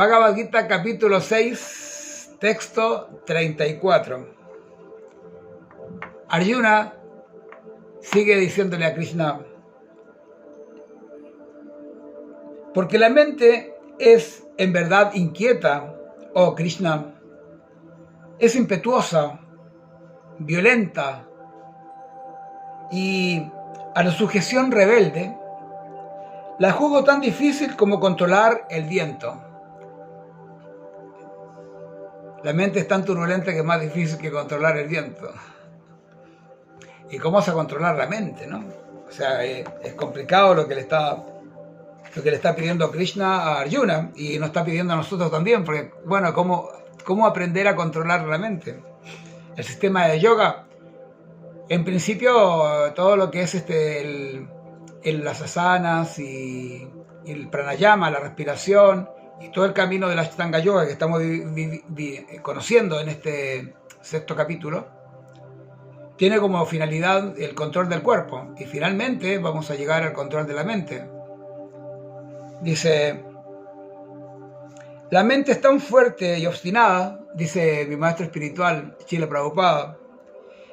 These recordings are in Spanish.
Bhagavad Gita capítulo 6, texto 34. Arjuna sigue diciéndole a Krishna: porque la mente es en verdad inquieta, oh Krishna, es impetuosa, violenta y a la sujeción rebelde, la juzgo tan difícil como controlar el viento. La mente es tan turbulenta que es más difícil que controlar el viento. ¿Y cómo vas a controlar la mente, no? O sea, es complicado lo que le está pidiendo Krishna a Arjuna, y nos está pidiendo a nosotros también, porque, bueno, ¿cómo aprender a controlar la mente? El sistema de yoga, en principio, todo lo que es las asanas y el pranayama, la respiración, y todo el camino de la Ashtanga Yoga que estamos conociendo en este sexto capítulo, tiene como finalidad el control del cuerpo, y finalmente vamos a llegar al control de la mente. Dice: la mente es tan fuerte y obstinada, dice mi maestro espiritual, Srila Prabhupada,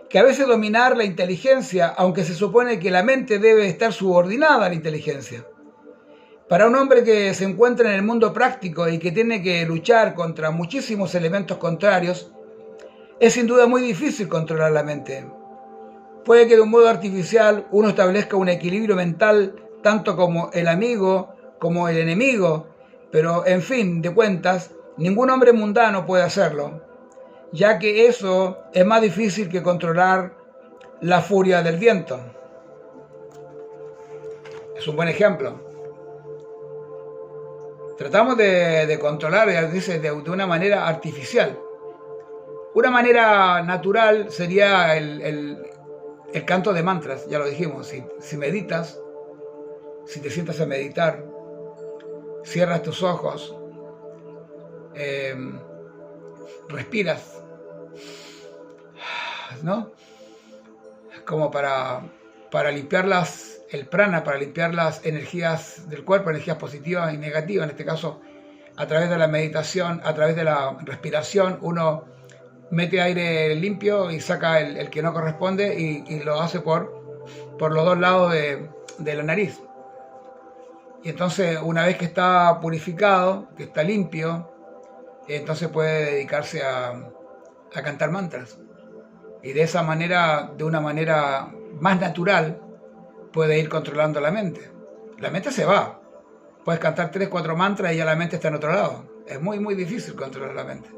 que a veces dominar la inteligencia, aunque se supone que la mente debe estar subordinada a la inteligencia. Para un hombre que se encuentra en el mundo práctico y que tiene que luchar contra muchísimos elementos contrarios, es sin duda muy difícil controlar la mente. Puede que de un modo artificial uno establezca un equilibrio mental tanto como el amigo como el enemigo, pero en fin de cuentas, ningún hombre mundano puede hacerlo, ya que eso es más difícil que controlar la furia del viento. Es un buen ejemplo. Tratamos de controlar, dice, de una manera artificial. Una manera natural sería el canto de mantras, ya lo dijimos. Si meditas, si te sientas a meditar, cierras tus ojos, respiras, ¿no? Como para limpiar el prana, para limpiar las energías del cuerpo, energías positivas y negativas. En este caso, a través de la meditación, a través de la respiración, uno mete aire limpio y saca el que no corresponde, y lo hace por los dos lados de la nariz. Y entonces, una vez que está purificado, que está limpio, entonces puede dedicarse a cantar mantras. Y de esa manera, de una manera más natural, puede ir controlando la mente. La mente se va. Puedes cantar 3, 4 mantras y ya la mente está en otro lado. Es muy, muy difícil controlar la mente.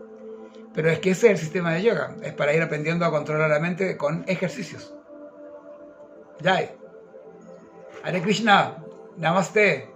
Pero es que ese es el sistema de yoga. Es para ir aprendiendo a controlar la mente con ejercicios. Jai. Hare Krishna. Namaste.